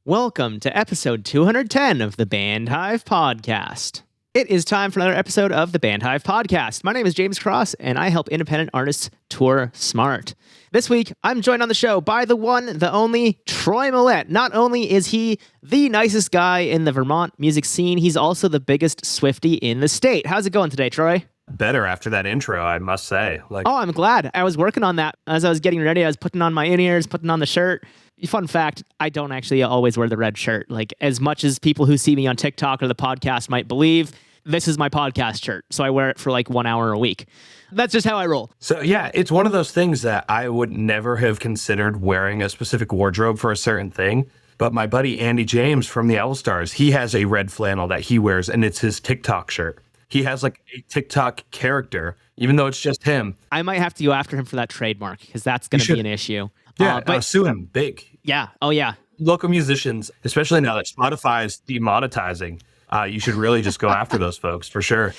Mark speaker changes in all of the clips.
Speaker 1: Welcome to episode 210 of the Band Hive Podcast. It is time for another episode of the Band Hive Podcast. My name is James Cross, and I help independent artists tour smart. This week, I'm joined on the show by the one, the only, Troy Millette. Not only is he the nicest guy in the Vermont music scene, he's also the biggest Swiftie in the state. How's it going today, Troy?
Speaker 2: Better after that intro, I must say.
Speaker 1: Oh, I'm glad. I was working on that. As I was getting ready, I was putting on my in-ears, putting on the shirt. Fun fact, I don't actually always wear the red shirt. Like, as much as people who see me on TikTok or the podcast might believe, this is my podcast shirt. So I wear it for like 1 hour a week. That's just how I roll.
Speaker 2: So yeah, it's one of those things that I would never have considered wearing a specific wardrobe for a certain thing. But my buddy Andy James from the Owl Stars, he has a red flannel that he wears, and it's his TikTok shirt. He has like a TikTok character, even though it's just him.
Speaker 1: I might have to go after him for that trademark because that's going to be an issue.
Speaker 2: Yeah, but sue him big.
Speaker 1: Yeah. Oh, yeah.
Speaker 2: Local musicians, especially now that Spotify is demonetizing, you should really just go after those folks for sure.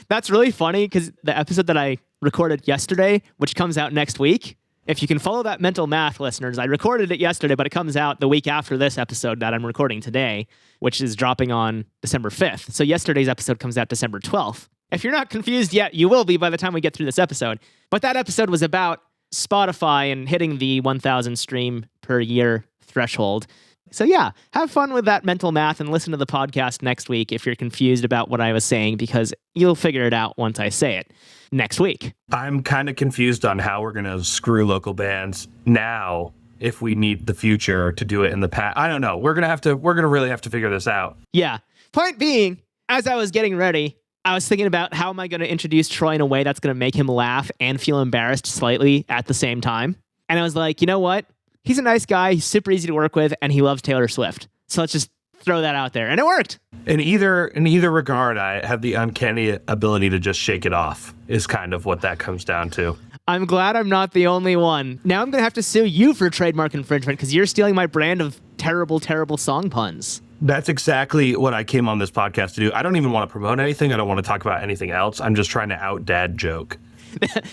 Speaker 1: That's really funny because the episode that I recorded yesterday, which comes out next week, if you can follow that mental math, listeners, I recorded it yesterday, but it comes out the week after this episode that I'm recording today, which is dropping on December 5th. So yesterday's episode comes out December 12th. If you're not confused yet, you will be by the time we get through this episode. But that episode was about Spotify and hitting the 1,000 stream per year threshold. So yeah, have fun with that mental math and listen to the podcast next week if you're confused about what I was saying, because you'll figure it out once I say it next week.
Speaker 2: I'm kind of confused on how we're going to screw local bands now if we need the future to do it in the past. I don't know. We're going to really have to figure this out.
Speaker 1: Yeah. Point being, as I was getting ready, I was thinking about how am I going to introduce Troy in a way that's going to make him laugh and feel embarrassed slightly at the same time. And I was like, you know what? He's a nice guy. He's super easy to work with, and he loves Taylor Swift. So let's just throw that out there. And it worked.
Speaker 2: In either regard, I have the uncanny ability to just shake it off, is kind of what that comes down to.
Speaker 1: I'm glad I'm not the only one. Now I'm going to have to sue you for trademark infringement because you're stealing my brand of terrible, terrible song puns.
Speaker 2: That's exactly what I came on this podcast to do. I don't even want to promote anything. I don't want to talk about anything else. I'm just trying to out dad joke.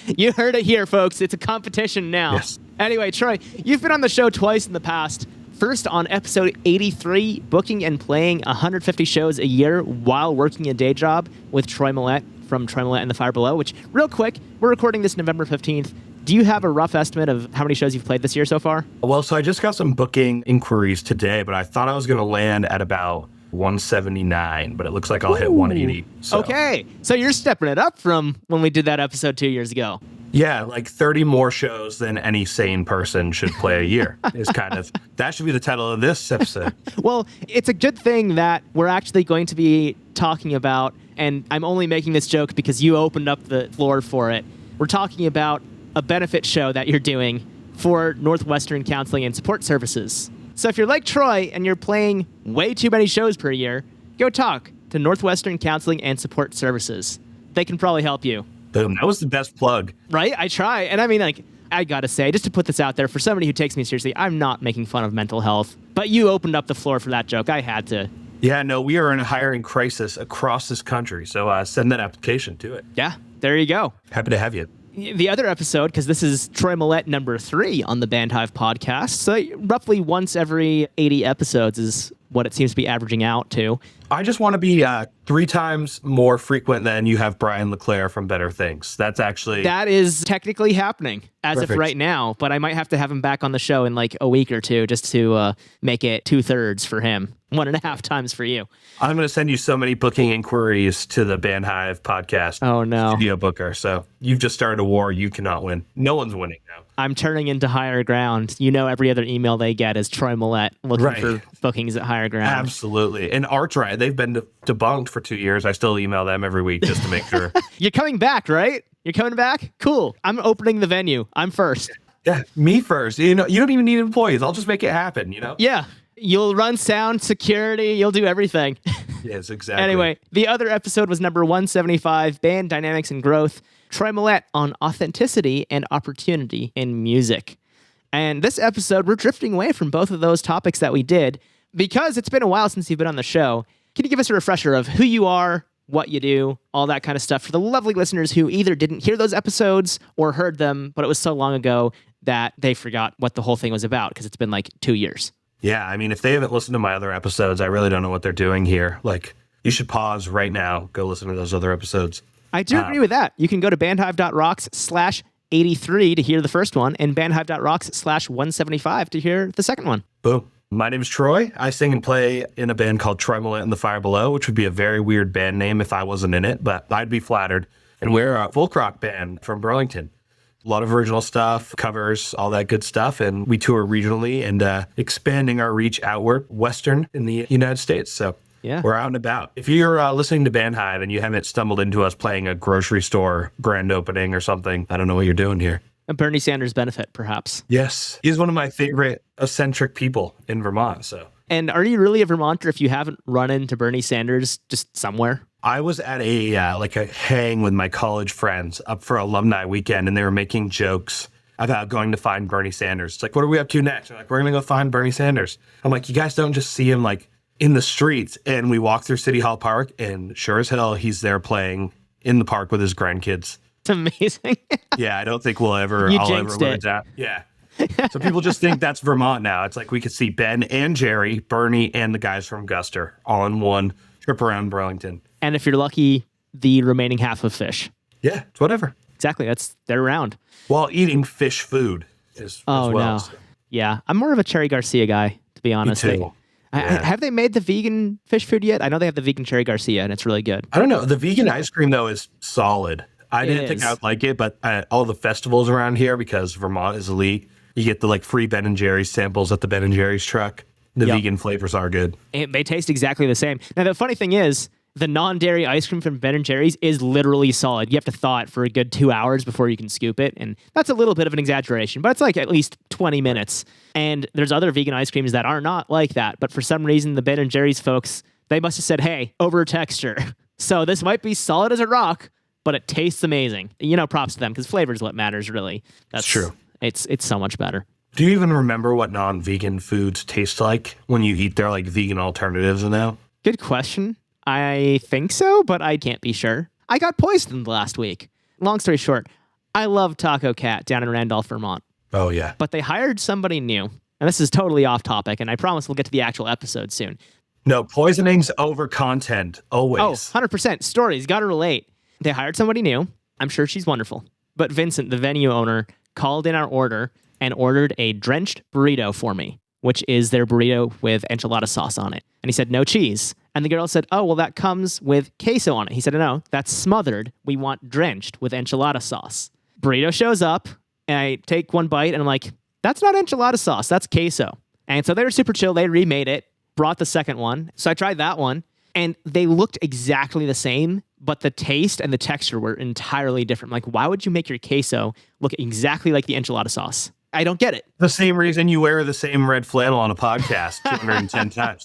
Speaker 1: You heard it here, folks. It's a competition now.
Speaker 2: Yes.
Speaker 1: Anyway, Troy, you've been on the show twice in the past. First on episode 83, booking and playing 150 shows a year while working a day job with Troy Millette from Troy Millette and the Fire Below, which, real quick, we're recording this November 15th. Do you have a rough estimate of how many shows you've played this year so far?
Speaker 2: Well, so I just got some booking inquiries today, but I thought I was going to land at about 179, but it looks like I'll hit 180. So.
Speaker 1: Okay, so you're stepping it up from when we did that episode 2 years ago.
Speaker 2: Yeah, like 30 more shows than any sane person should play a year is kind of, that should be the title of this episode.
Speaker 1: Well, it's a good thing that we're actually going to be talking about, and I'm only making this joke because you opened up the floor for it. We're talking about a benefit show that you're doing for Northwestern Counseling and Support Services. So if you're like Troy and you're playing way too many shows per year, go talk to Northwestern Counseling and Support Services. They can probably help you.
Speaker 2: Boom, that was the best plug.
Speaker 1: Right? I try. And I mean, like, I gotta say, just to put this out there, for somebody who takes me seriously, I'm not making fun of mental health. But you opened up the floor for that joke. I had to.
Speaker 2: Yeah, no, we are in a hiring crisis across this country. So send that application to it.
Speaker 1: Yeah, there you go.
Speaker 2: Happy to have you.
Speaker 1: The other episode, because this is Troy Millette number 3 on the Band Hive podcast, so roughly once every 80 episodes is what it seems to be averaging out to.
Speaker 2: I just want to be 3 times more frequent than you have Brian LeClaire from Better Things. That is technically happening as Perfect. Of right now, but I might have to have him back on the show in like a week or two just to make it 2/3 for him. 1.5 times for you. I'm going to send you so many booking inquiries to the Band Hive podcast.
Speaker 1: Oh, no.
Speaker 2: Studio booker. So you've just started a war you cannot win. No one's winning now.
Speaker 1: I'm turning into Higher Ground. You know, every other email they get is Troy Millette looking for bookings at Higher Ground.
Speaker 2: Absolutely. And ArtRiot, they've been debunked for 2 years. I still email them every week just to make sure.
Speaker 1: You're coming back, right? You're coming back? Cool. I'm opening the venue. I'm first.
Speaker 2: Yeah, me first. You know, you don't even need employees. I'll just make it happen, you know?
Speaker 1: Yeah. You'll run sound, security, you'll do everything.
Speaker 2: Yes, exactly.
Speaker 1: Anyway, the other episode was number 175, Band Dynamics and Growth, Troy Millette on authenticity and opportunity in music. And this episode, we're drifting away from both of those topics that we did because it's been a while since you've been on the show. Can you give us a refresher of who you are, what you do, all that kind of stuff for the lovely listeners who either didn't hear those episodes or heard them, but it was so long ago that they forgot what the whole thing was about because it's been like 2 years.
Speaker 2: Yeah, I mean, if they haven't listened to my other episodes, I really don't know what they're doing here. Like, you should pause right now, go listen to those other episodes.
Speaker 1: I do agree with that. You can go to bandhive.rocks/83 to hear the first one, and bandhive.rocks/175 to hear the second one.
Speaker 2: Boom. My name is Troy. I sing and play in a band called Troy, Millette and the Fire Below, which would be a very weird band name if I wasn't in it, but I'd be flattered. And we're a folk rock band from Burlington. A lot of original stuff, covers, all that good stuff. And we tour regionally and expanding our reach outward, western in the United States. So yeah, we're out and about. If you're listening to Band Hive and you haven't stumbled into us playing a grocery store grand opening or something, I don't know what you're doing here.
Speaker 1: A Bernie Sanders benefit, perhaps.
Speaker 2: Yes. He's one of my favorite eccentric people in Vermont. So.
Speaker 1: And are you really a Vermonter if you haven't run into Bernie Sanders just somewhere?
Speaker 2: I was at a hang with my college friends up for alumni weekend, and they were making jokes about going to find Bernie Sanders. It's like, what are we up to next? They're like, we're going to go find Bernie Sanders. I'm like, you guys don't just see him like in the streets. And we walk through City Hall Park, and sure as hell, he's there playing in the park with his grandkids.
Speaker 1: It's amazing.
Speaker 2: Yeah, I don't think I'll ever learn that. Yeah. So people just think that's Vermont now. It's like we could see Ben and Jerry, Bernie, and the guys from Guster all in one trip around Burlington.
Speaker 1: And if you're lucky, the remaining half of fish.
Speaker 2: Yeah, it's whatever.
Speaker 1: Exactly. They're around.
Speaker 2: While eating fish food as well.
Speaker 1: No. So. Yeah, I'm more of a Cherry Garcia guy, to be honest.
Speaker 2: Me too.
Speaker 1: Have they made the vegan fish food yet? I know they have the vegan Cherry Garcia, and it's really good.
Speaker 2: I don't know. The vegan ice cream, though, is solid. I didn't think I would like it, but all the festivals around here, because Vermont is elite, you get the free Ben & Jerry's samples at the Ben & Jerry's truck. The vegan flavors are good. They
Speaker 1: taste exactly the same. Now, the funny thing is, the non-dairy ice cream from Ben & Jerry's is literally solid. You have to thaw it for a good 2 hours before you can scoop it, and that's a little bit of an exaggeration, but it's like at least 20 minutes. And there's other vegan ice creams that are not like that, but for some reason, the Ben & Jerry's folks, they must have said, hey, over texture. So this might be solid as a rock, but it tastes amazing. Props to them, because flavor is what matters, really. That's
Speaker 2: true.
Speaker 1: It's so much better.
Speaker 2: Do you even remember what non-vegan foods taste like when you eat their vegan alternatives now?
Speaker 1: Good question. I think so, but I can't be sure. I got poisoned last week. Long story short, I love Taco Cat down in Randolph, Vermont.
Speaker 2: Oh, yeah.
Speaker 1: But they hired somebody new. And this is totally off topic, and I promise we'll get to the actual episode soon.
Speaker 2: No, poisoning's over content, always.
Speaker 1: Oh, 100%. Stories, gotta relate. They hired somebody new. I'm sure she's wonderful. But Vincent, the venue owner, called in our order and ordered a drenched burrito for me, which is their burrito with enchilada sauce on it. And he said, no cheese. And the girl said, oh, well, that comes with queso on it. He said, no, that's smothered. We want drenched with enchilada sauce. Burrito shows up, and I take one bite, and I'm like, that's not enchilada sauce. That's queso. And so they were super chill. They remade it, brought the second one. So I tried that one, and they looked exactly the same, but the taste and the texture were entirely different. Like, why would you make your queso look exactly like the enchilada sauce? I don't get it.
Speaker 2: The same reason you wear the same red flannel on a podcast 210 times.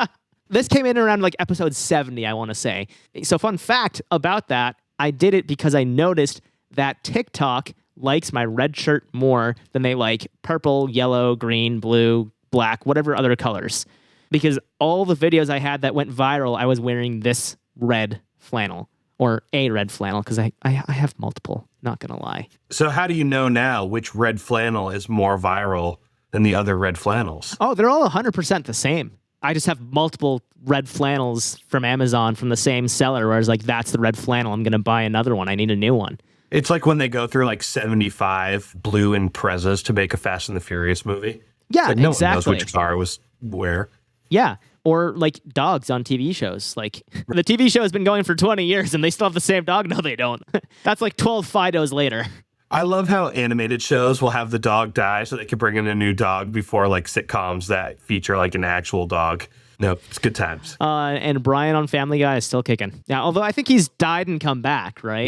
Speaker 1: This came in around episode 70, I want to say. So fun fact about that, I did it because I noticed that TikTok likes my red shirt more than they like purple, yellow, green, blue, black, whatever other colors. Because all the videos I had that went viral, I was wearing this red flannel. Or a red flannel, because I have multiple, not going to lie.
Speaker 2: So how do you know now which red flannel is more viral than the other red flannels?
Speaker 1: Oh, they're all 100% the same. I just have multiple red flannels from Amazon from the same seller, where I was like, that's the red flannel. I'm going to buy another one. I need a new one.
Speaker 2: It's like when they go through 75 blue Imprezas to make a Fast and the Furious movie.
Speaker 1: Yeah,
Speaker 2: no
Speaker 1: exactly.
Speaker 2: one knows which car was where.
Speaker 1: Yeah. Or dogs on TV shows. The TV show has been going for 20 years and they still have the same dog. No, they don't. That's 12 Fidos later.
Speaker 2: I love how animated shows will have the dog die so they can bring in a new dog before sitcoms that feature an actual dog. No, it's good times.
Speaker 1: And Brian on Family Guy is still kicking. Yeah, although I think he's died and come back, right?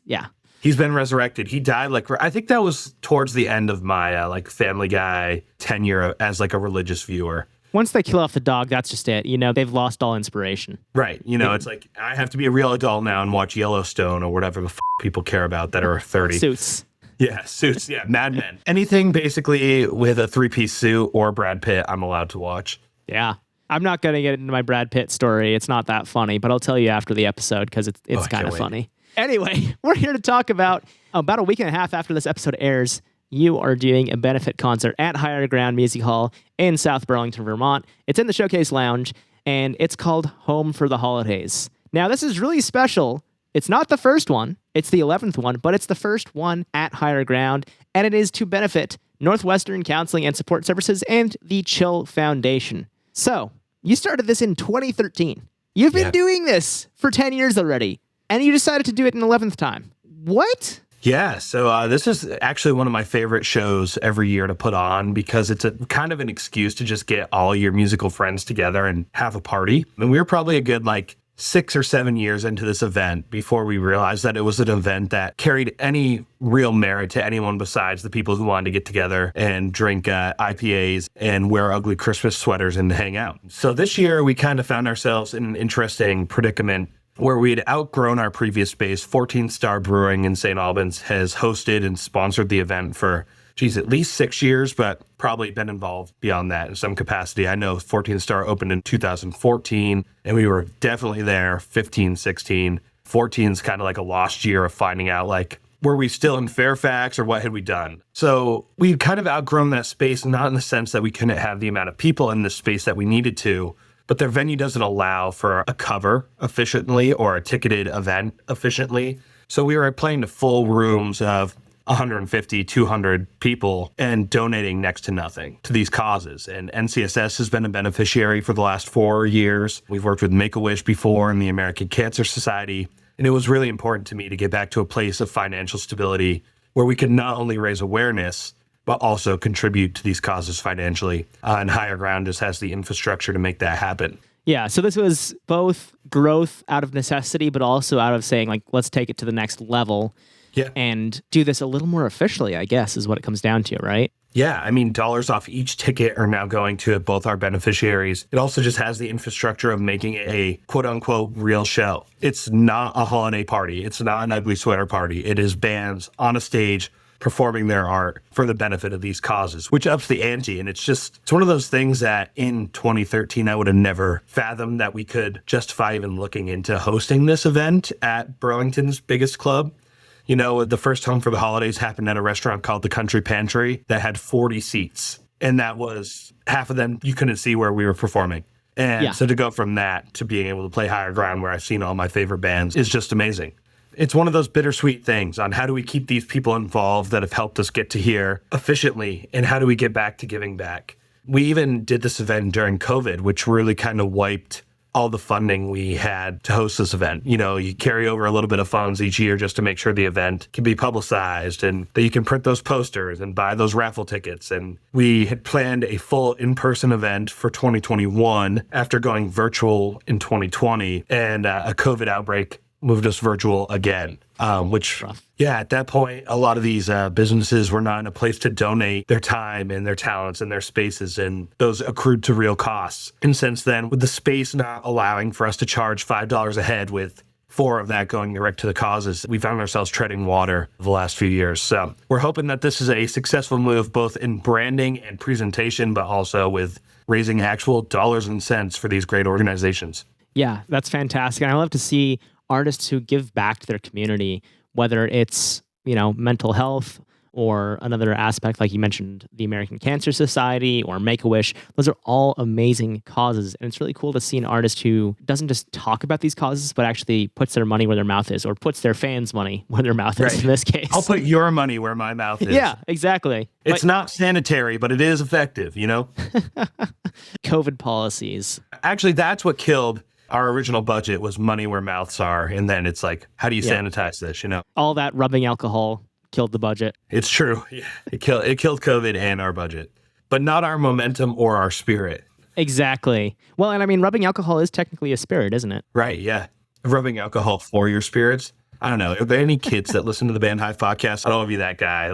Speaker 2: Yeah. He's been resurrected. He died I think that was towards the end of my Family Guy tenure as a religious viewer.
Speaker 1: Once they kill off the dog, that's just it. They've lost all inspiration.
Speaker 2: Right. It's I have to be a real adult now and watch Yellowstone or whatever the people care about that are 30.
Speaker 1: Suits.
Speaker 2: Yeah, Suits. Yeah, Mad Men. Anything basically with a three-piece suit or Brad Pitt, I'm allowed to watch.
Speaker 1: Yeah. I'm not going to get into my Brad Pitt story. It's not that funny, but I'll tell you after the episode because it's kind of funny. Anyway, we're here to talk about a week and a half after this episode airs, you are doing a benefit concert at Higher Ground Music Hall in South Burlington, Vermont. It's in the Showcase Lounge, and it's called Home for the Holidays. Now, this is really special. It's not the first one. It's the 11th one, but it's the first one at Higher Ground, and it is to benefit Northwestern Counseling and Support Services and the Chill Foundation. So, you started this in 2013. You've been doing this for 10 years already, and you decided to do it an 11th time. What?
Speaker 2: Yeah, so this is actually one of my favorite shows every year to put on because it's a kind of an excuse to just get all your musical friends together and have a party. And we were probably a good 6 or 7 years into this event before we realized that it was an event that carried any real merit to anyone besides the people who wanted to get together and drink IPAs and wear ugly Christmas sweaters and hang out. So this year we kind of found ourselves in an interesting predicament where we had outgrown our previous space. 14 Star Brewing in St. Albans has hosted and sponsored the event for, at least 6 years, but probably been involved beyond that in some capacity. I know 14 Star opened in 2014, and we were definitely there 15, 16. 14's kind of like a lost year of finding out, were we still in Fairfax or what had we done? So we'd kind of outgrown that space, not in the sense that we couldn't have the amount of people in the space that we needed to, but their venue doesn't allow for a cover efficiently or a ticketed event efficiently. So we were playing to full rooms of 150, 200 people and donating next to nothing to these causes. And NCSS has been a beneficiary for the last 4 years. We've worked with Make-A-Wish before and the American Cancer Society. And it was really important to me to get back to a place of financial stability where we could not only raise awareness, but also contribute to these causes financially. And Higher Ground just has the infrastructure to make that happen.
Speaker 1: Yeah, so this was both growth out of necessity, but also out of saying, let's take it to the next level and do this a little more officially, I guess, is what it comes down to, right?
Speaker 2: Yeah, I mean, dollars off each ticket are now going to both our beneficiaries. It also just has the infrastructure of making it a quote-unquote real show. It's not a holiday party. It's not an ugly sweater party. It is bands on a stage performing their art for the benefit of these causes, which ups the ante. And it's one of those things that in 2013, I would have never fathomed that we could justify even looking into hosting this event at Burlington's biggest club. You know, the first Home for the Holidays happened at a restaurant called the Country Pantry that had 40 seats. And that was half of them you couldn't see where we were performing. And so to go from that to being able to play Higher Ground where I've seen all my favorite bands is just amazing. It's one of those bittersweet things on how do we keep these people involved that have helped us get to here efficiently, and how do we get back to giving back? We even did this event during COVID, which really kind of wiped all the funding we had to host this event. You know, you carry over a little bit of funds each year just to make sure the event can be publicized and that you can print those posters and buy those raffle tickets. And we had planned a full in-person event for 2021 after going virtual in 2020, and a COVID outbreak moved us virtual again, which, at that point, a lot of these businesses were not in a place to donate their time and their talents and their spaces, and those accrued to real costs. And since then, with the space not allowing for us to charge $5 a head, with 4 of that going direct to the causes, we found ourselves treading water the last few years. So we're hoping that this is a successful move, both in branding and presentation, but also with raising actual dollars and cents for these great organizations.
Speaker 1: Yeah, that's fantastic. And I love to see artists who give back to their community, whether it's, mental health or another aspect, like you mentioned, the American Cancer Society or Make-A-Wish. Those are all amazing causes. And it's really cool to see an artist who doesn't just talk about these causes, but actually puts their money where their mouth is, or puts their fans' money where their mouth is in this case.
Speaker 2: I'll put your money where my mouth is.
Speaker 1: Yeah, exactly.
Speaker 2: It's not sanitary, but it is effective,
Speaker 1: COVID policies.
Speaker 2: Actually, that's what killed our original budget, was money where mouths are. And then it's how do you sanitize this,
Speaker 1: All that rubbing alcohol killed the budget.
Speaker 2: It's true. Yeah. It killed COVID and our budget, but not our momentum or our spirit.
Speaker 1: Exactly. Well, and I mean, rubbing alcohol is technically a spirit, isn't it?
Speaker 2: Right, yeah. Rubbing alcohol for your spirits. I don't know. Are there any kids that listen to the Band Hive podcast? I don't want to be that guy.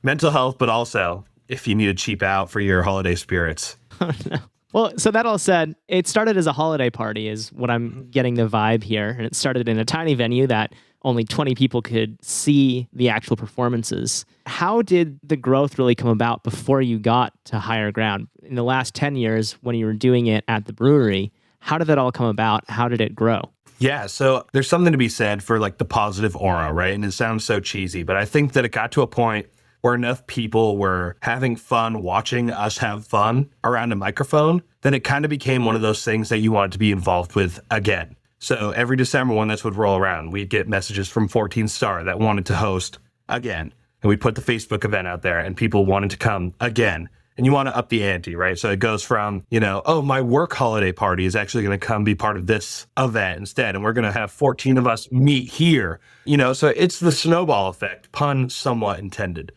Speaker 2: Mental health, but also if you need to cheap out for your holiday spirits.
Speaker 1: Oh, no. Well, so that all said, it started as a holiday party is what I'm getting the vibe here. And it started in a tiny venue that only 20 people could see the actual performances. How did the growth really come about before you got to Higher Ground? In the last 10 years, when you were doing it at the brewery, how did that all come about? How did it grow?
Speaker 2: Yeah, so there's something to be said for the positive aura, right? And it sounds so cheesy, but I think that it got to a point where enough people were having fun watching us have fun around a microphone, then it kind of became one of those things that you wanted to be involved with again. So every December when this would roll around, we'd get messages from 14 Star that wanted to host again. And we'd put the Facebook event out there and people wanted to come again. And you want to up the ante, right? So it goes from, oh, my work holiday party is actually going to come be part of this event instead. And we're going to have 14 of us meet here, so it's the snowball effect, pun somewhat intended.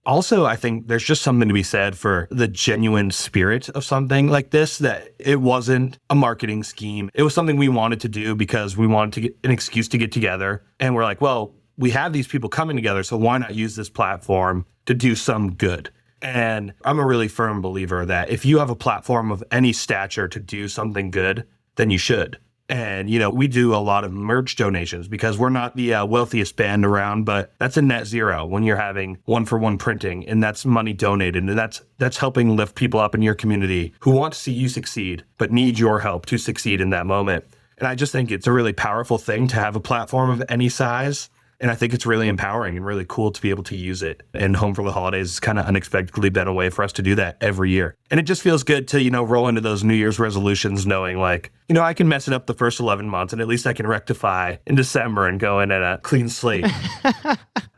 Speaker 2: Also, I think there's just something to be said for the genuine spirit of something like this, that it wasn't a marketing scheme. It was something we wanted to do because we wanted to get an excuse to get together. And we're like, well, we have these people coming together, so why not use this platform to do some good? And I'm a really firm believer that if you have a platform of any stature to do something good, then you should. And, we do a lot of merch donations because we're not the wealthiest band around, but that's a net zero when you're having one-for-one printing, and that's money donated. And that's helping lift people up in your community who want to see you succeed, but need your help to succeed in that moment. And I just think it's a really powerful thing to have a platform of any size. And I think it's really empowering and really cool to be able to use it. And Home for the Holidays has kind of unexpectedly been a way for us to do that every year. And it just feels good to, roll into those New Year's resolutions knowing like, I can mess it up the first 11 months and at least I can rectify in December and go in at a clean slate.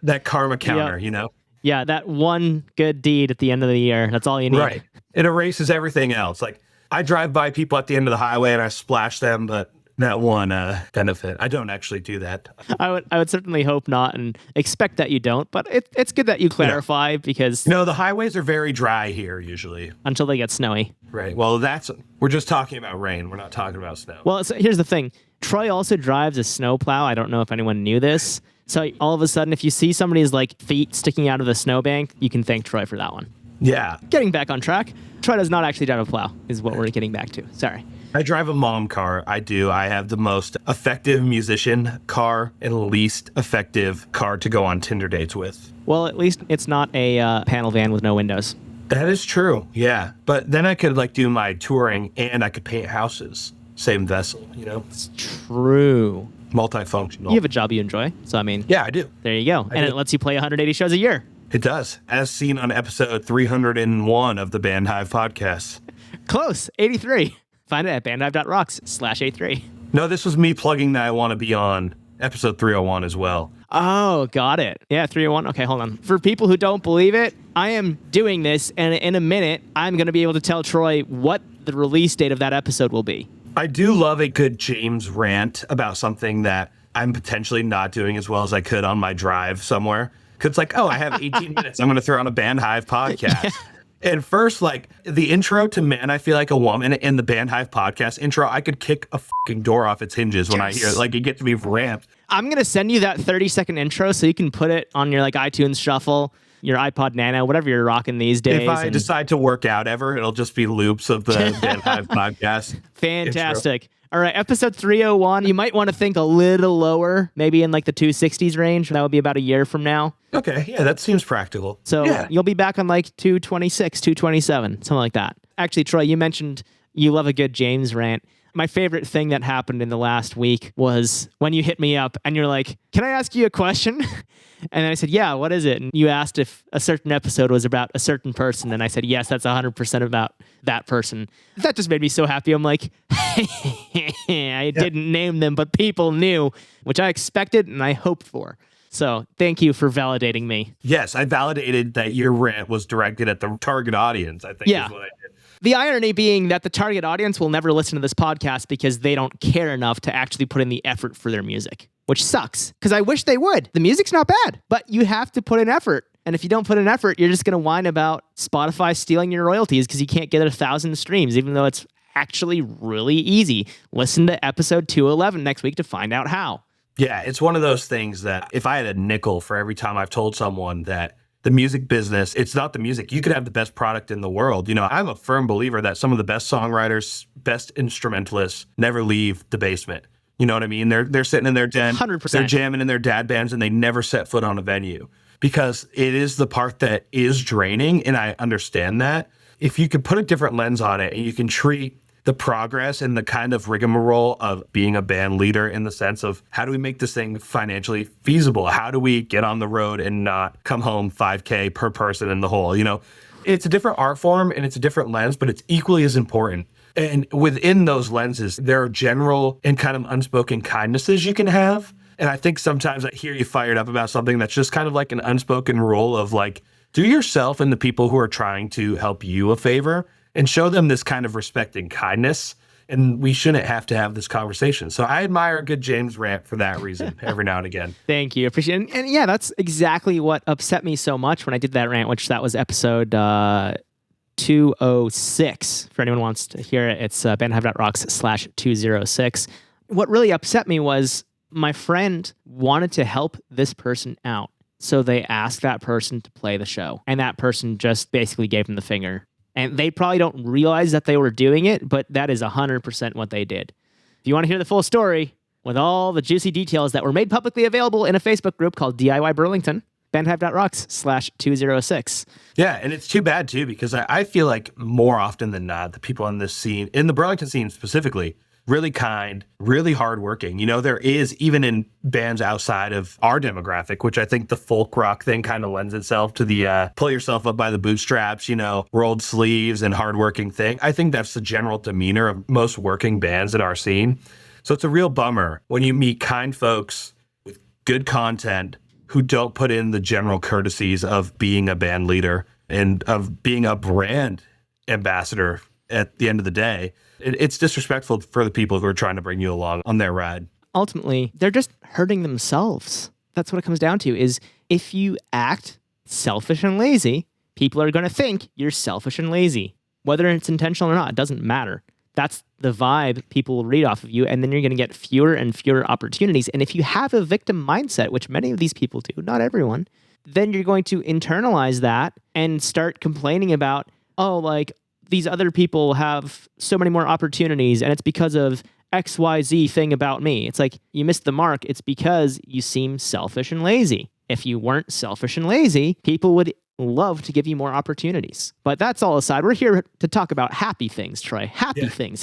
Speaker 2: That karma counter,
Speaker 1: Yeah, that one good deed at the end of the year. That's all you need.
Speaker 2: Right. It erases everything else. Like I drive by people at the end of the highway and I splash them, but that one benefit. I don't actually do that.
Speaker 1: I would certainly hope not and expect that you don't, but it's good that you clarify because...
Speaker 2: the highways are very dry here usually.
Speaker 1: Until they get snowy.
Speaker 2: Right. Well, we're just talking about rain. We're not talking about snow.
Speaker 1: Well, so here's the thing. Troy also drives a snowplow. I don't know if anyone knew this. So all of a sudden, if you see somebody's feet sticking out of the snowbank, you can thank Troy for that one.
Speaker 2: Yeah.
Speaker 1: Getting back on track. Troy does not actually drive a plow is what we're getting back to. Sorry.
Speaker 2: I drive a mom car. I do. I have the most effective musician car and least effective car to go on Tinder dates with.
Speaker 1: Well, at least it's not a panel van with no windows.
Speaker 2: That is true. Yeah. But then I could do my touring and I could paint houses. Same vessel,
Speaker 1: It's true.
Speaker 2: Multifunctional.
Speaker 1: You have a job you enjoy. So, yeah,
Speaker 2: I do.
Speaker 1: There you go. It lets you play 180 shows a year.
Speaker 2: It does. As seen on episode 301 of the Band Hive podcast.
Speaker 1: Close. 83. Find it at bandhive.rocks/A3.
Speaker 2: No, this was me plugging that I want to be on episode 301 as well.
Speaker 1: Oh, got it. Yeah, 301. Okay, hold on. For people who don't believe it, I am doing this, and in a minute, I'm going to be able to tell Troy what the release date of that episode will be.
Speaker 2: I do love a good James rant about something that I'm potentially not doing as well as I could on my drive somewhere. Because it's I have 18 minutes. I'm going to throw on a Band Hive podcast. Yeah. And first, the intro to Man, I Feel Like a Woman in the Band Hive podcast intro, I could kick a fucking door off its hinges when I hear it. It gets me ramped.
Speaker 1: I'm going to send you that 30-second intro so you can put it on your iTunes Shuffle, your iPod Nano, whatever you're rocking these days.
Speaker 2: If I decide to work out ever, it'll just be loops of the Band Hive podcast.
Speaker 1: Fantastic.
Speaker 2: Intro.
Speaker 1: All right, episode 301. You might want to think a little lower, maybe in the 260s range. That would be about a year from now.
Speaker 2: Okay, yeah, that seems practical.
Speaker 1: So You'll be back on 226, 227, something like that. Actually, Troy, you mentioned you love a good James rant. My favorite thing that happened in the last week was when you hit me up and you're like, can I ask you a question? And I said, yeah, what is it? And you asked if a certain episode was about a certain person. And I said, yes, that's 100% about that person. That just made me so happy. I'm like, I didn't name them, but people knew, which I expected and I hoped for. So thank you for validating me.
Speaker 2: Yes, I validated that your rant was directed at the target audience, I think is what I did.
Speaker 1: The irony being that the target audience will never listen to this podcast because they don't care enough to actually put in the effort for their music, which sucks because I wish they would. The music's not bad, but you have to put in effort. And if you don't put in effort, you're just going to whine about Spotify stealing your royalties because you can't get 1,000 streams, even though it's actually really easy. Listen to episode 211 next week to find out how.
Speaker 2: Yeah, it's one of those things that if I had a nickel for every time I've told someone that the music business, it's not the music. You could have the best product in the world. I'm a firm believer that some of the best songwriters, best instrumentalists never leave the basement. You know what I mean? They're sitting in their den,
Speaker 1: 100%.
Speaker 2: They're jamming in their dad bands, and they never set foot on a venue because it is the part that is draining, and I understand that. If you could put a different lens on it and you can treat the progress and the kind of rigmarole of being a band leader, in the sense of how do we make this thing financially feasible? How do we get on the road and not come home 5K per person in the hole? It's a different art form and it's a different lens, but it's equally as important. And within those lenses, there are general and kind of unspoken kindnesses you can have. And I think sometimes I hear you fired up about something that's just kind of like an unspoken rule of like, do yourself and the people who are trying to help you a favor and show them this kind of respect and kindness. And we shouldn't have to have this conversation. So I admire a good James rant for that reason every now and again.
Speaker 1: Thank you. Appreciate it. And yeah, that's exactly what upset me so much when I did that rant, which that was episode 206. For anyone who wants to hear it, it's bandhive.rocks/206. What really upset me was my friend wanted to help this person out. So they asked that person to play the show. And that person just basically gave him the finger. And they probably don't realize that they were doing it, but that is 100% what they did. If you want to hear the full story with all the juicy details that were made publicly available in a Facebook group called DIY Burlington, bandhive.rocks/206.
Speaker 2: Yeah, and it's too bad too, because I feel like more often than not, the people in this scene, in the Burlington scene specifically, really kind, really hardworking. There is, even in bands outside of our demographic, which I think the folk rock thing kind of lends itself to the pull yourself up by the bootstraps, rolled sleeves and hardworking thing. I think that's the general demeanor of most working bands in our scene. So it's a real bummer when you meet kind folks with good content who don't put in the general courtesies of being a band leader and of being a brand ambassador at the end of the day. It's disrespectful for the people who are trying to bring you along on their ride.
Speaker 1: Ultimately, they're just hurting themselves. That's what it comes down to, is if you act selfish and lazy, people are going to think you're selfish and lazy. Whether it's intentional or not, it doesn't matter. That's the vibe people will read off of you, and then you're going to get fewer and fewer opportunities. And if you have a victim mindset, which many of these people do, not everyone, then you're going to internalize that and start complaining about, these other people have so many more opportunities, and it's because of XYZ thing about me. It's like, you missed the mark. It's because you seem selfish and lazy. If you weren't selfish and lazy, people would love to give you more opportunities. But that's all aside. We're here to talk about happy things, Troy. Happy things.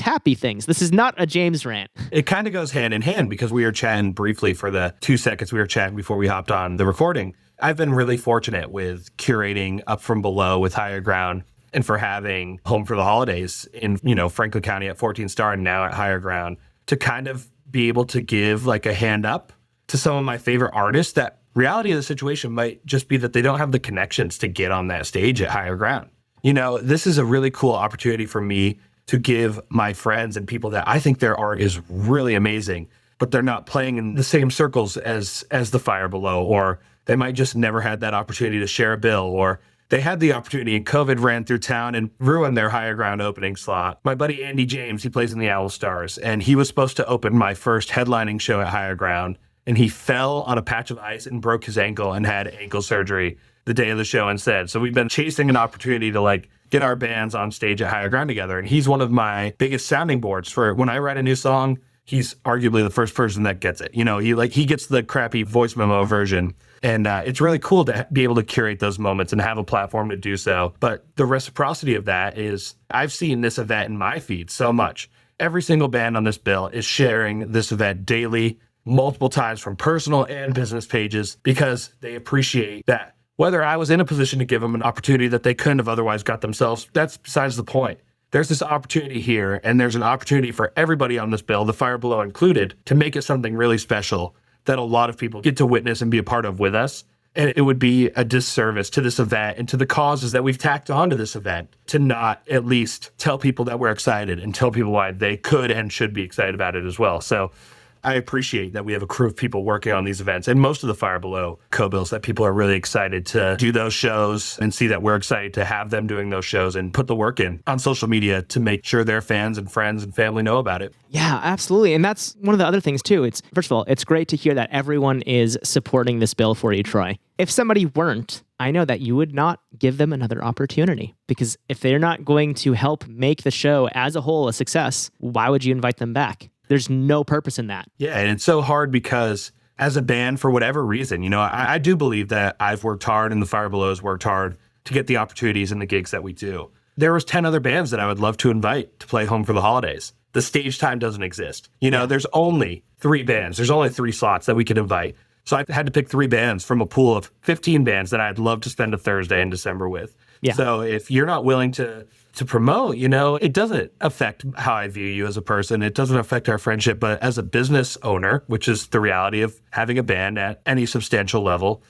Speaker 1: This is not a James rant.
Speaker 2: It kind of goes hand in hand, because we were chatting briefly for the 2 seconds we were chatting before we hopped on the recording. I've been really fortunate with curating Up From Below with Higher Ground, and for having Home for the Holidays in, Franklin County at 14 Star and now at Higher Ground, to kind of be able to give like a hand up to some of my favorite artists. That reality of the situation might just be that they don't have the connections to get on that stage at Higher Ground. This is a really cool opportunity for me to give my friends and people that I think their art is really amazing, but they're not playing in the same circles as the Fire Below, or they might just never had that opportunity to share a bill, or they had the opportunity and COVID ran through town and ruined their Higher Ground opening slot. My buddy Andy James, he plays in the Owl Stars, and he was supposed to open my first headlining show at Higher Ground, and he fell on a patch of ice and broke his ankle and had ankle surgery the day of the show instead. So we've been chasing an opportunity to get our bands on stage at Higher Ground together, and he's one of my biggest sounding boards for when I write a new song. He's arguably the first person that gets it. He gets the crappy voice memo version. And it's really cool to be able to curate those moments and have a platform to do so. But the reciprocity of that is, I've seen this event in my feed so much. Every single band on this bill is sharing this event daily, multiple times from personal and business pages, because they appreciate that. Whether I was in a position to give them an opportunity that they couldn't have otherwise got themselves, that's besides the point. There's this opportunity here, and there's an opportunity for everybody on this bill, the Fire Below included, to make it something really special that a lot of people get to witness and be a part of with us. And it would be a disservice to this event and to the causes that we've tacked onto this event to not at least tell people that we're excited and tell people why they could and should be excited about it as well. So I appreciate that we have a crew of people working on these events, and most of the Fire Below co-bills, that people are really excited to do those shows and see that we're excited to have them doing those shows and put the work in on social media to make sure their fans and friends and family know about it.
Speaker 1: Yeah, absolutely. And that's one of the other things too. It's, first of all, it's great to hear that everyone is supporting this bill for you, Troy. If somebody weren't, I know that you would not give them another opportunity, because if they're not going to help make the show as a whole a success, why would you invite them back? There's no purpose in that.
Speaker 2: Yeah, and it's so hard because as a band, for whatever reason, I do believe that I've worked hard and the Fire Below has worked hard to get the opportunities and the gigs that we do. there was 10 other bands that I would love to invite to play Home for the Holidays. The stage time doesn't exist. There's only 3 bands. There's only 3 slots that we could invite. So I had to pick 3 bands from a pool of 15 bands that I'd love to spend a Thursday in December with. Yeah. So if you're not willing to promote, it doesn't affect how I view you as a person. It doesn't affect our friendship. But as a business owner, which is the reality of having a band at any substantial level,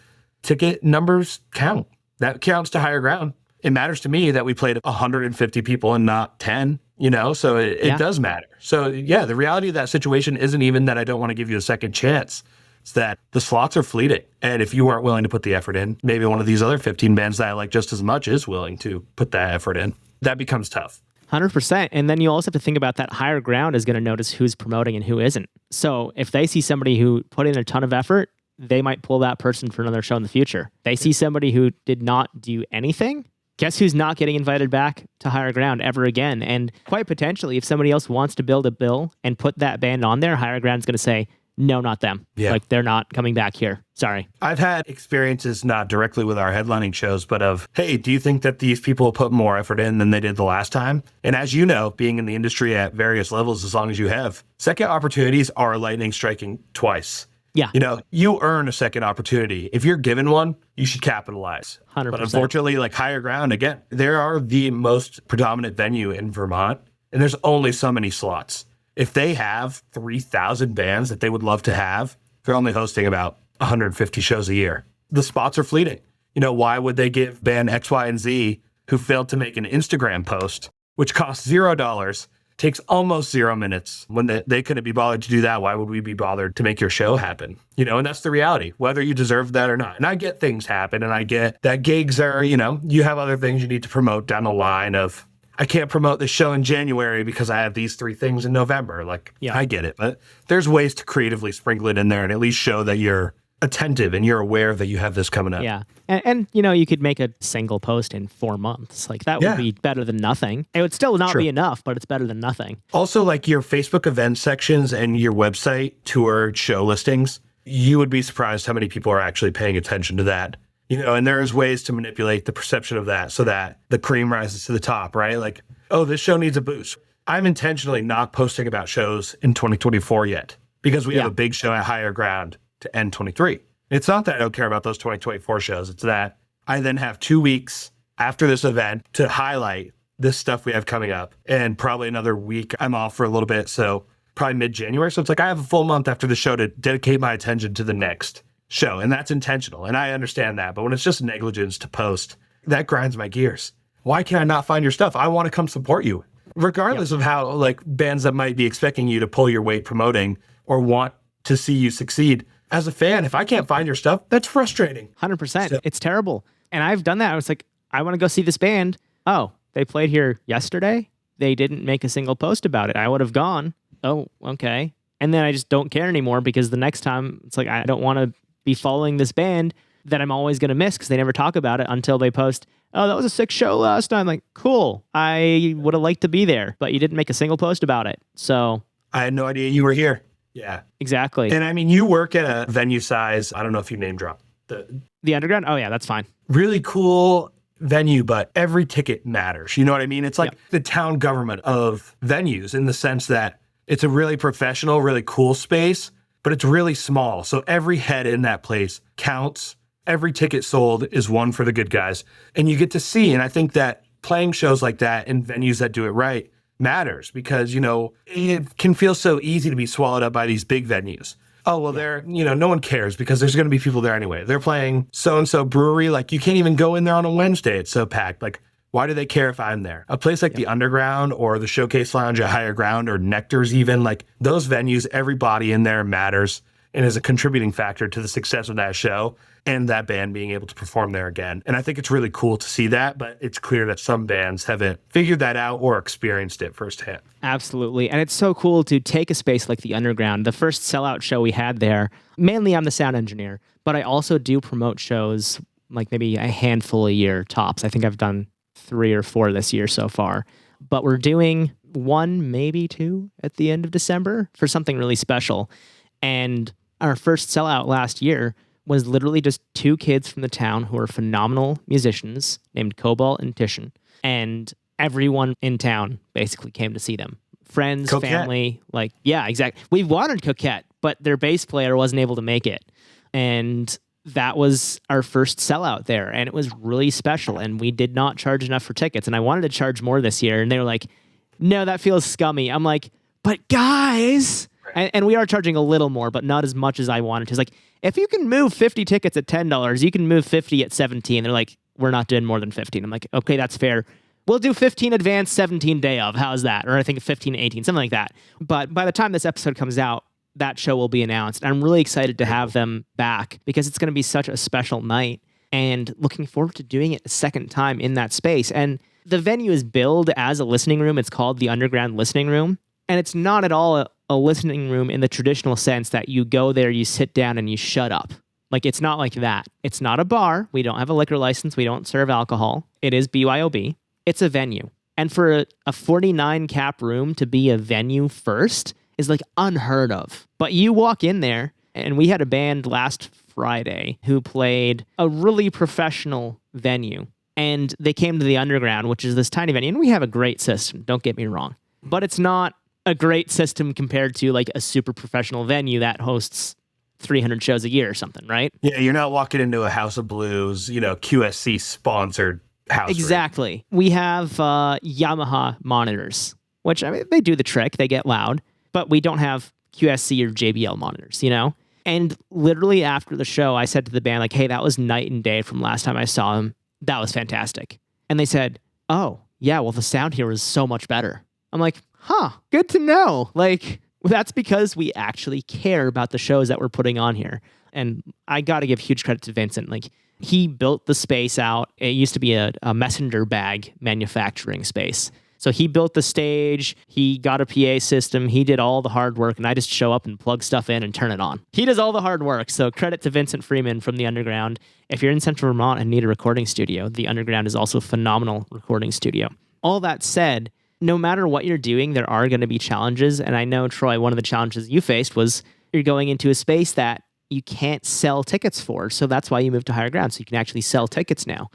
Speaker 2: ticket numbers count. That counts to Higher Ground. It matters to me that we played 150 people and not 10, so it does matter. So yeah, the reality of that situation isn't even that I don't want to give you a second chance. It's that the slots are fleeting. And if you aren't willing to put the effort in, maybe one of these other 15 bands that I like just as much is willing to put that effort in. That becomes tough.
Speaker 1: 100%. And then you also have to think about that Higher Ground is going to notice who's promoting and who isn't. So if they see somebody who put in a ton of effort, they might pull that person for another show in the future. They see somebody who did not do anything. Guess who's not getting invited back to Higher Ground ever again? And quite potentially, if somebody else wants to build a bill and put that band on there, Higher Ground's going to say, no, not them. Yeah. Like, they're not coming back here. Sorry.
Speaker 2: I've had experiences not directly with our headlining shows, but of, hey, do you think that these people put more effort in than they did the last time? And as you know, being in the industry at various levels, as long as you have, second opportunities are lightning striking twice.
Speaker 1: Yeah.
Speaker 2: You earn a second opportunity. If you're given one, you should capitalize.
Speaker 1: 100%.
Speaker 2: But unfortunately, like Higher Ground, again, they are the most predominant venue in Vermont, and there's only so many slots. If they have 3,000 bands that they would love to have, they're only hosting about 150 shows a year. The spots are fleeting. Why would they give band X, Y, and Z, who failed to make an Instagram post, which costs $0, takes almost 0 minutes. When they couldn't be bothered to do that, why would we be bothered to make your show happen? And that's the reality, whether you deserve that or not. And I get things happen, and I get that gigs are, you have other things you need to promote down the line of, I can't promote this show in January because I have these 3 things in November. I get it. But there's ways to creatively sprinkle it in there and at least show that you're attentive and you're aware that you have this coming up.
Speaker 1: Yeah. And you could make a single post in 4 months. That would be better than nothing. It would still not be enough, but it's better than nothing.
Speaker 2: Also, your Facebook event sections and your website tour show listings, you would be surprised how many people are actually paying attention to that. And there's ways to manipulate the perception of that so that the cream rises to the top, right? This show needs a boost. I'm intentionally not posting about shows in 2024 yet because we have a big show at Higher Ground to end 23. It's not that I don't care about those 2024 shows. It's that I then have 2 weeks after this event to highlight this stuff we have coming up. And probably another week I'm off for a little bit. So probably mid-January. So it's I have a full month after the show to dedicate my attention to the next show. And that's intentional. And I understand that. But when it's just negligence to post, that grinds my gears. Why can I not find your stuff? I want to come support you. Regardless of how bands that might be expecting you to pull your weight promoting or want to see you succeed. As a fan, if I can't find your stuff, that's frustrating.
Speaker 1: 100%. So, it's terrible. And I've done that. I was I want to go see this band. Oh, they played here yesterday? They didn't make a single post about it. I would have gone. Oh, okay. And then I just don't care anymore because the next time it's I don't want to be following this band that I'm always going to miss because they never talk about it until they post, oh, that was a sick show last time. Cool. I would have liked to be there, but you didn't make a single post about it. So
Speaker 2: I had no idea you were here. Yeah.
Speaker 1: Exactly.
Speaker 2: And I mean, you work at a venue size, I don't know if you name drop.
Speaker 1: The Underground? Oh, yeah, that's fine.
Speaker 2: Really cool venue, but every ticket matters. You know what I mean? It's the town government of venues in the sense that it's a really professional, really cool space, but it's really small. So every head in that place counts. Every ticket sold is one for the good guys. And you get to see, and I think that playing shows like that in venues that do it right matters because, it can feel so easy to be swallowed up by these big venues. Oh, well, they're, no one cares because there's going to be people there anyway. They're playing so-and-so brewery. You can't even go in there on a Wednesday. It's so packed. Why do they care if I'm there? A place like the Underground or the Showcase Lounge at Higher Ground or Nectar's even, those venues, everybody in there matters and is a contributing factor to the success of that show and that band being able to perform there again. And I think it's really cool to see that, but it's clear that some bands haven't figured that out or experienced it firsthand.
Speaker 1: Absolutely. And it's so cool to take a space like the Underground. The first sellout show we had there, mainly I'm the sound engineer, but I also do promote shows maybe a handful a year tops. I think I've done 3 or 4 this year so far. But we're doing 1, maybe 2 at the end of December for something really special. And our first sellout last year was literally just 2 kids from the town who are phenomenal musicians named Cobalt and Titian. And everyone in town basically came to see them. Friends,
Speaker 2: Coquette.
Speaker 1: family, like, yeah, exactly. We wanted Coquette, but their bass player wasn't able to make it. And that was our first sellout there. And it was really special. And we did not charge enough for tickets. And I wanted to charge more this year. And they were like, no, that feels scummy. I'm like, but guys, and we are charging a little more, but not as much as I wanted to. It's like, if you can move 50 tickets at $10, you can move 50 at 17. They're like, we're not doing more than 15. I'm like, okay, that's fair. We'll do 15 advance, 17 day of. How's that? Or I think 15, 18, something like that. But by the time this episode comes out, that show will be announced. I'm really excited to have them back because it's going to be such a special night and looking forward to doing it a second time in that space. And the venue is billed as a listening room. It's called the Underground Listening Room. And it's not at all a listening room in the traditional sense that you go there, you sit down, and you shut up. Like, it's not like that. It's not a bar. We don't have a liquor license. We don't serve alcohol. It is BYOB. It's a venue. And for a 49 cap room to be a venue first is like unheard of. But you walk in there, and we had a band last Friday who played a really professional venue. And they came to the Underground, which is this tiny venue. And we have a great system, don't get me wrong. But it's not a great system compared to like a super professional venue that hosts 300 shows a year or something, right?
Speaker 2: Yeah, you're not walking into a House of Blues, QSC sponsored house.
Speaker 1: Exactly. We have Yamaha monitors, which I mean, they do the trick. They get loud, but we don't have QSC or JBL monitors, And literally after the show, I said to the band, like, hey, that was night and day from last time I saw them. That was fantastic. And they said, oh, yeah, well, the sound here is so much better. I'm like, huh, good to know. Like, that's because we actually care about the shows that we're putting on here. And I got to give huge credit to Vincent. Like, he built the space out. It used to be a messenger bag manufacturing space. So he built the stage, he got a PA system, he did all the hard work, and I just show up and plug stuff in and turn it on. He does all the hard work, so credit to Vincent Freeman from the Underground. If you're in Central Vermont and need a recording studio, the Underground is also a phenomenal recording studio. All that said, no matter what you're doing, there are going to be challenges, and I know, Troy, one of the challenges you faced was you're going into a space that you can't sell tickets for, so that's why you moved to higher ground, so you can actually sell tickets now.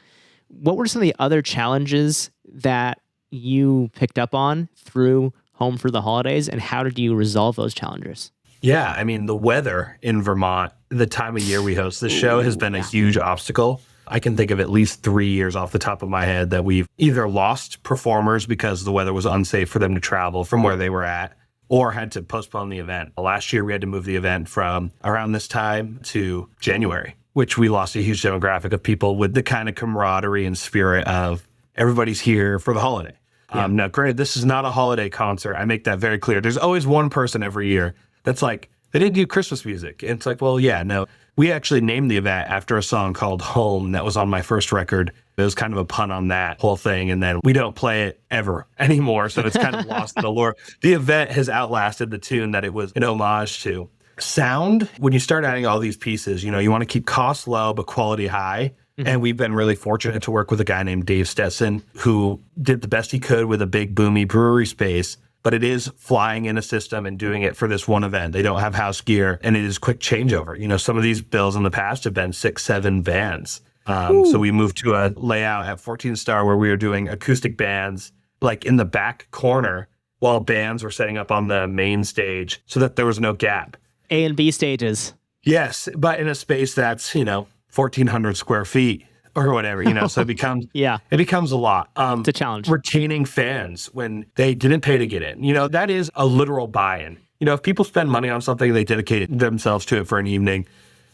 Speaker 1: What were some of the other challenges that you picked up on through Home for the Holidays, and how did you resolve those challenges?
Speaker 2: Yeah, I mean, the weather in Vermont, the time of year we host this show has been a huge obstacle. I can think of at least 3 years off the top of my head that we've either lost performers because the weather was unsafe for them to travel from where they were at, or had to postpone the event. Last year, we had to move the event from around this time to January, which we lost a huge demographic of people with the kind of camaraderie and spirit of everybody's here for the holiday. Yeah. Now, granted, this is not a holiday concert. I make that very clear. There's always one person every year that's like, they didn't do Christmas music. And it's like, well, yeah, no. We actually named the event after a song called Home that was on my first record. It was kind of a pun on that whole thing. And then we don't play it ever anymore. So it's kind of lost the allure. The event has outlasted the tune that it was an homage to. Sound, when you start adding all these pieces, you want to keep costs low, but quality high. And we've been really fortunate to work with a guy named Dave Stetson, who did the best he could with a big, boomy brewery space. But it is flying in a system and doing it for this one event. They don't have house gear, and it is quick changeover. Some of these bills in the past have been 6, 7 bands. So we moved to a layout at 14 Star where we were doing acoustic bands, like in the back corner, while bands were setting up on the main stage so that there was no gap.
Speaker 1: A and B stages.
Speaker 2: Yes, but in a space that's, 1,400 square feet or whatever, so it becomes it becomes a lot.
Speaker 1: It's a challenge.
Speaker 2: Retaining fans when they didn't pay to get in, that is a literal buy-in. If people spend money on something, they dedicate themselves to it for an evening,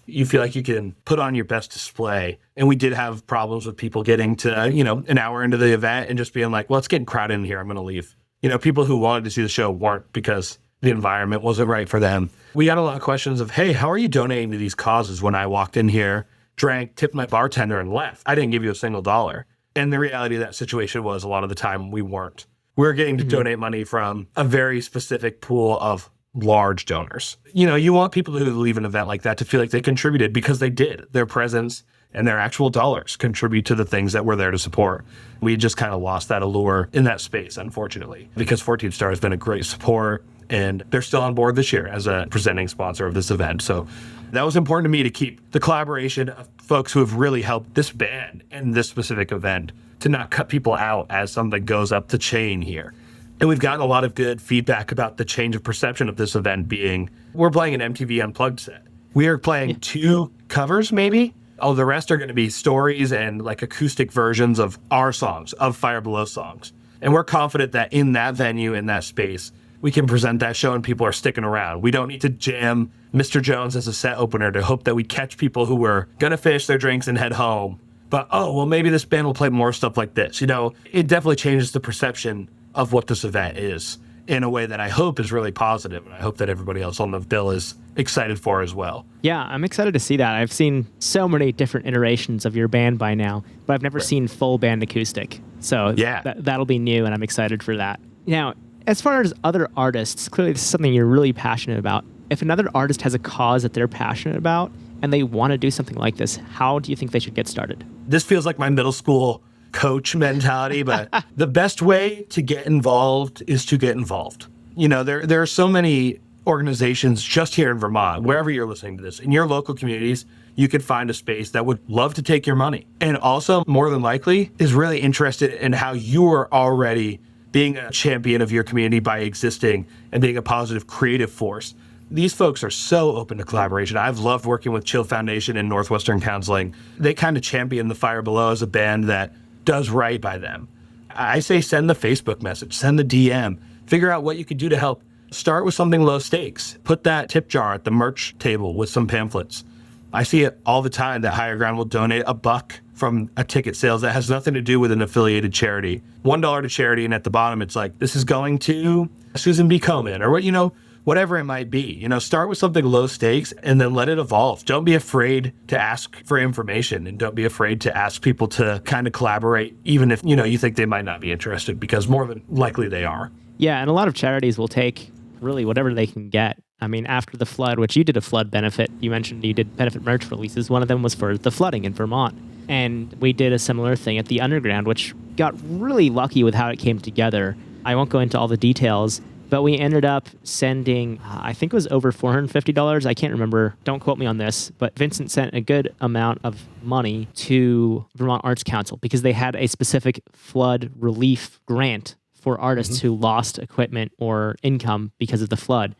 Speaker 2: you feel like you can put on your best display. And we did have problems with people getting to, an hour into the event and just being like, well, it's getting crowded in here, I'm going to leave. People who wanted to see the show weren't because the environment wasn't right for them. We got a lot of questions of, hey, how are you donating to these causes? When I walked in here, drank, tipped my bartender, and left. I didn't give you a single dollar. And the reality of that situation was a lot of the time we weren't. We were getting to donate money from a very specific pool of large donors. You want people who leave an event like that to feel like they contributed because they did. Their presence and their actual dollars contribute to the things that we're there to support. We just kind of lost that allure in that space, unfortunately, because 14 Star has been a great support, and they're still on board this year as a presenting sponsor of this event. So that was important to me to keep the collaboration of folks who have really helped this band and this specific event to not cut people out as something goes up the chain here. And we've gotten a lot of good feedback about the change of perception of this event being, we're playing an MTV Unplugged set. We are playing 2 covers, maybe. Oh, the rest are going to be stories and like acoustic versions of our songs, of Fire Below songs. And we're confident that in that venue, in that space, we can present that show and people are sticking around. We don't need to jam Mr. Jones as a set opener to hope that we catch people who were going to finish their drinks and head home. But, oh, well, maybe this band will play more stuff like this. You know, it definitely changes the perception of what this event is in a way that I hope is really positive, and I hope that everybody else on the bill is excited for as well.
Speaker 1: Yeah, I'm excited to see that. I've seen so many different iterations of your band by now, but I've never seen full band acoustic. So yeah, that'll be new, and I'm excited for that. Now, as far as other artists, clearly this is something you're really passionate about. If another artist has a cause that they're passionate about and they want to do something like this, how do you think they should get started?
Speaker 2: This feels like my middle school coach mentality, but the best way to get involved is to get involved. You know, there are so many organizations just here in Vermont, wherever you're listening to this, in your local communities, you could find a space that would love to take your money. And also, more than likely, is really interested in how you are already being a champion of your community by existing and being a positive creative force. These folks are so open to collaboration. I've loved working with Chill Foundation and Northwestern Counseling. They kind of champion the Fire Below as a band that does right by them. I say send the Facebook message, send the DM, figure out what you could do to help. Start with something low stakes. Put that tip jar at the merch table with some pamphlets. I see it all the time that Higher Ground will donate $1 from a ticket sales that has nothing to do with an affiliated charity. $1 to charity, and at the bottom it's like, this is going to Susan B. Komen, or what, you know, whatever it might be. You know, start with something low stakes and then let it evolve. Don't be afraid to ask for information, and don't be afraid to ask people to kind of collaborate, even if, you know, you think they might not be interested, because more than likely they are.
Speaker 1: Yeah, and a lot of charities will take really whatever they can get. I mean, after the flood, which you did a flood benefit, you mentioned you did benefit merch releases. One of them was for the flooding in Vermont. And we did a similar thing at the Underground, which got really lucky with how it came together. I won't go into all the details, but we ended up sending, I think it was over $450. I can't remember. Don't quote me on this. But Vincent sent a good amount of money to Vermont Arts Council because they had a specific flood relief grant for artists who lost equipment or income because of the flood.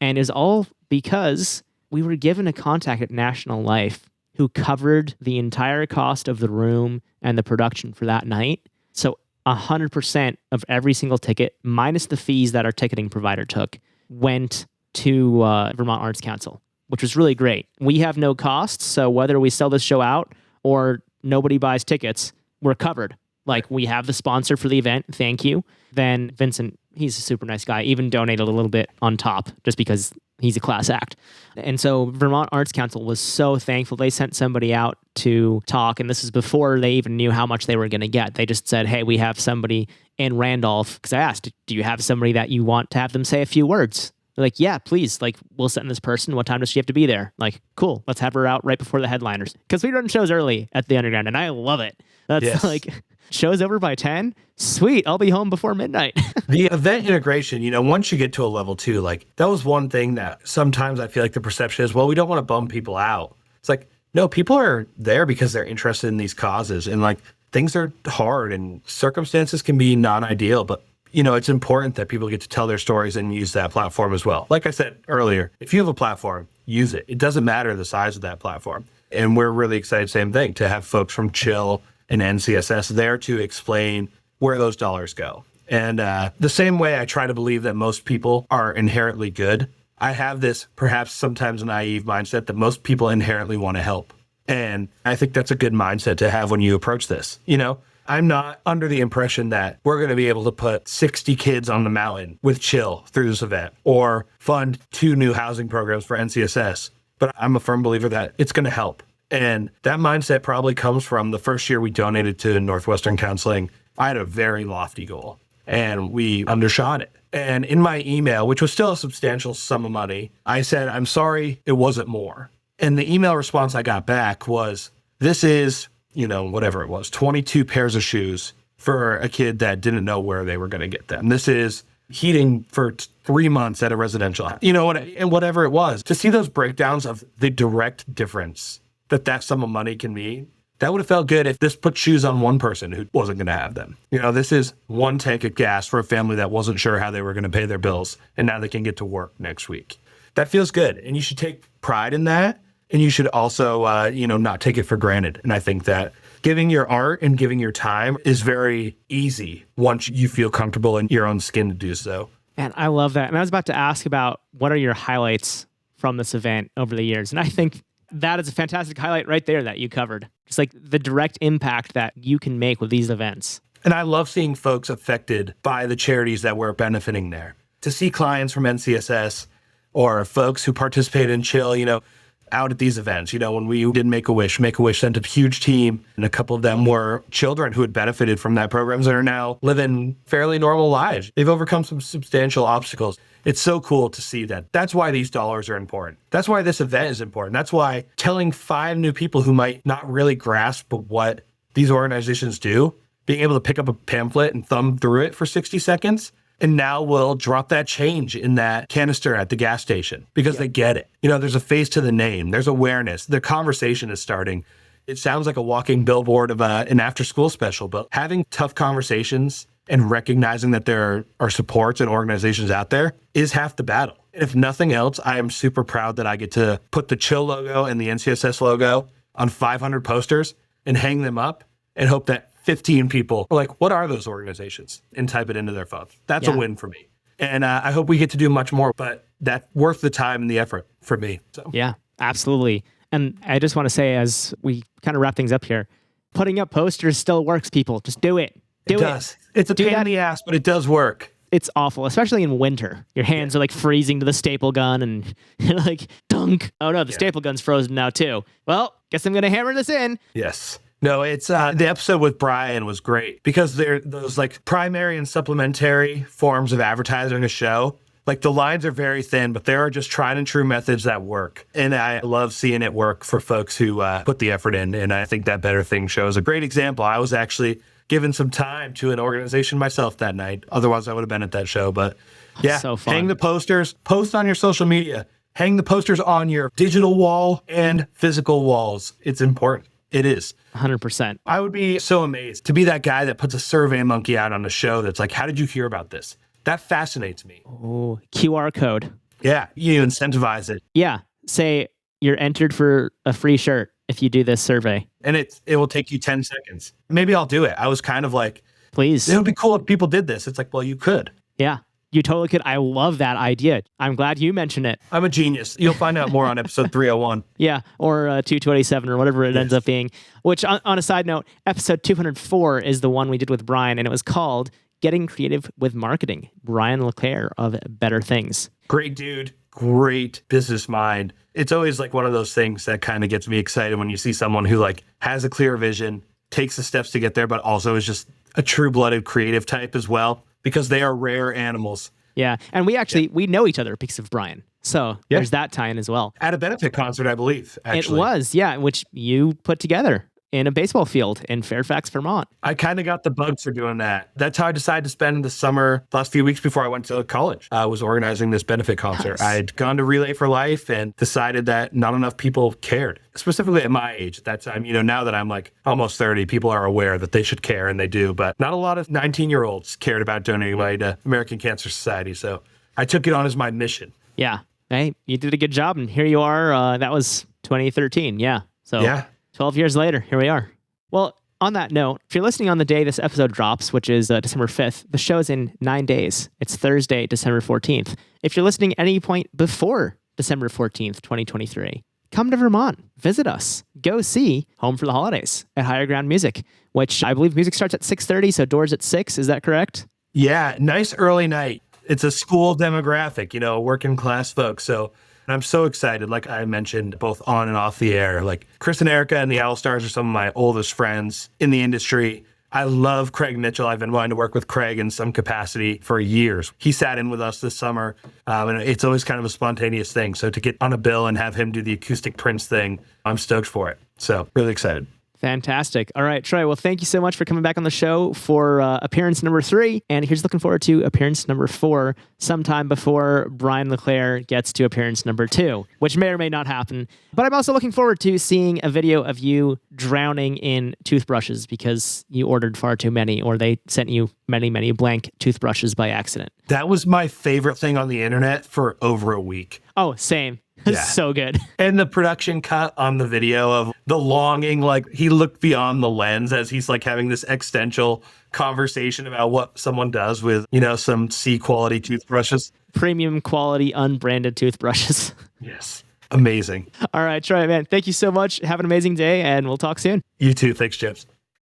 Speaker 1: And it was all because we were given a contact at National Life who covered the entire cost of the room and the production for that night. So 100% of every single ticket, minus the fees that our ticketing provider took, went to Vermont Arts Council, which was really great. We have no costs, so whether we sell this show out or nobody buys tickets, we're covered. Like, we have the sponsor for the event, thank you. Then Vincent, he's a super nice guy, even donated a little bit on top just because he's a class act. And so Vermont Arts Council was so thankful. They sent somebody out to talk, and this is before they even knew how much they were going to get. They just said, hey, we have somebody in Randolph, because I asked, do you have somebody that you want to have them say a few words? They're like, yeah, please. Like, we'll send this person. What time does she have to be there? Like, cool. Let's have her out right before the headliners. Because we run shows early at the Underground, and I love it. That's like, show's over by 10. Sweet. I'll be home before midnight.
Speaker 2: The event integration, you know, once you get to a level 2, like, that was one thing that sometimes I feel like the perception is, well, we don't want to bum people out. It's like, no, people are there because they're interested in these causes, and like, things are hard and circumstances can be non-ideal, but you know, it's important that people get to tell their stories and use that platform as well. Like I said earlier, if you have a platform, use it. It doesn't matter the size of that platform. And we're really excited, same thing, to have folks from Chill and NCSS there to explain where those dollars go. And the same way I try to believe that most people are inherently good, I have this perhaps sometimes naive mindset that most people inherently want to help. And I think that's a good mindset to have when you approach this. You know, I'm not under the impression that we're going to be able to put 60 kids on the mountain with Chill through this event or fund 2 new housing programs for NCSS. But I'm a firm believer that it's going to help. And that mindset probably comes from the first year we donated to Northwestern Counseling. I had a very lofty goal and we undershot it. And in my email, which was still a substantial sum of money, I said, I'm sorry, it wasn't more. And the email response I got back was, this is, you know, whatever it was, 22 pairs of shoes for a kid that didn't know where they were going to get them. This is heating for 3 months at a residential house, you know, and whatever it was. To see those breakdowns of the direct difference that sum of money can mean That would have felt good if this put shoes on one person who wasn't going to have them. This is one tank of gas for a family that wasn't sure how they were going to pay their bills, and now they can get to work next week. That feels good, and you should take pride in that, and you should also, not take it for granted. And I think that giving your art and giving your time is very easy once you feel comfortable in your own skin to do so.
Speaker 1: And I love that. And I was about to ask about what are your highlights from this event over the years, and I think that is a fantastic highlight right there that you covered. Just like the direct impact that you can make with these events.
Speaker 2: And I love seeing folks affected by the charities that we're benefiting there. To see clients from NCSS or folks who participate in Chill, out at these events. When we did Make-A-Wish sent a huge team, and a couple of them were children who had benefited from that programs and are now living fairly normal lives. They've overcome some substantial obstacles. It's so cool to see that. That's why these dollars are important. That's why this event is important. That's why telling 5 new people who might not really grasp what these organizations do, being able to pick up a pamphlet and thumb through it for 60 seconds, and now we'll drop that change in that canister at the gas station because they get it. There's a face to the name. There's awareness. The conversation is starting. It sounds like a walking billboard of an after-school special, but having tough conversations and recognizing that there are supports and organizations out there is half the battle. And if nothing else, I am super proud that I get to put the Chill logo and the NCSS logo on 500 posters and hang them up and hope that 15 people are like, what are those organizations? And type it into their phone. That's a win for me. And I hope we get to do much more, but that's worth the time and the effort for me. So.
Speaker 1: Yeah, absolutely. And I just want to say, as we kind of wrap things up here, putting up posters still works, people. Just do it.
Speaker 2: It does. It's a pain in the ass, but it does work.
Speaker 1: It's awful, especially in winter. Your hands are like freezing to the staple gun and you're like, dunk. Oh no, the staple gun's frozen now too. Well, guess I'm going to hammer this in.
Speaker 2: Yes. No, it's the episode with Brian was great because they're those like primary and supplementary forms of advertising a show. Like the lines are very thin, but there are just tried and true methods that work. And I love seeing it work for folks who put the effort in. And I think that Better Thing show is a great example. I was actually given some time to an organization myself that night. Otherwise, I would have been at that show. But yeah,
Speaker 1: so fun.
Speaker 2: Hang the posters, post on your social media, hang the posters on your digital wall and physical walls. It's important. It is.
Speaker 1: 100%.
Speaker 2: I would be so amazed to be that guy that puts a survey monkey out on a show that's like, how did you hear about this? That fascinates me.
Speaker 1: Oh, QR code.
Speaker 2: Yeah, you incentivize it.
Speaker 1: Yeah, say you're entered for a free shirt if you do this survey.
Speaker 2: And it will take you 10 seconds. Maybe I'll do it. I was kind of like,
Speaker 1: please.
Speaker 2: It would be cool if people did this. It's like, well, you could.
Speaker 1: Yeah. You totally could. I love that idea. I'm glad you mentioned it.
Speaker 2: I'm a genius. You'll find out more on episode 301.
Speaker 1: Yeah, or 227 or whatever it ends up being. Which, on a side note, episode 204 is the one we did with Brian, and it was called Getting Creative with Marketing. Brian LeClaire of Better Things.
Speaker 2: Great dude. Great business mind. It's always like one of those things that kind of gets me excited when you see someone who like has a clear vision, takes the steps to get there, but also is just a true-blooded creative type as well. Because they are rare animals.
Speaker 1: Yeah. And we know each other because of Brian. So there's that tie-in as well.
Speaker 2: At a benefit concert, I believe, actually.
Speaker 1: It was, yeah, which you put together in a baseball field in Fairfax, Vermont.
Speaker 2: I kind of got the bug for doing that. That's how I decided to spend the summer, the last few weeks before I went to college. I was organizing this benefit concert. Nice. I'd gone to Relay for Life and decided that not enough people cared, specifically at my age at that time. Now that I'm like almost 30, people are aware that they should care, and they do. But not a lot of 19-year-olds cared about donating money to American Cancer Society. So I took it on as my mission.
Speaker 1: Yeah. Hey, you did a good job, and here you are. That was 2013. Yeah. So 12 years later, here we are. Well, on that note, if you're listening on the day this episode drops, which is December 5th, the show is in 9 days. It's Thursday, December 14th. If you're listening any point before December 14th, 2023, come to Vermont, visit us, go see Home for the Holidays at Higher Ground Music, which I believe music starts at 6:30, so doors at 6. Is that correct?
Speaker 2: Yeah, nice early night. It's a school demographic, working class folks. So I'm so excited, like I mentioned, both on and off the air. Like Chris and Erica and the Owl Stars are some of my oldest friends in the industry. I love Craig Mitchell. I've been wanting to work with Craig in some capacity for years. He sat in with us this summer, and it's always kind of a spontaneous thing. So to get on a bill and have him do the acoustic Prince thing, I'm stoked for it. So really excited.
Speaker 1: Fantastic. All right, Troy. Well, thank you so much for coming back on the show for appearance number 3. And here's looking forward to appearance number 4 sometime before Brian LeClaire gets to appearance number 2, which may or may not happen. But I'm also looking forward to seeing a video of you drowning in toothbrushes because you ordered far too many, or they sent you many, many blank toothbrushes by accident.
Speaker 2: That was my favorite thing on the internet for over a week.
Speaker 1: Oh, same. Yeah. So good.
Speaker 2: And the production cut on the video of the longing, like he looked beyond the lens as he's like having this existential conversation about what someone does with, some C quality toothbrushes.
Speaker 1: Premium quality, unbranded toothbrushes.
Speaker 2: Yes. Amazing.
Speaker 1: All right, Troy, man. Thank you so much. Have an amazing day, and we'll talk soon.
Speaker 2: You too. Thanks, Chips.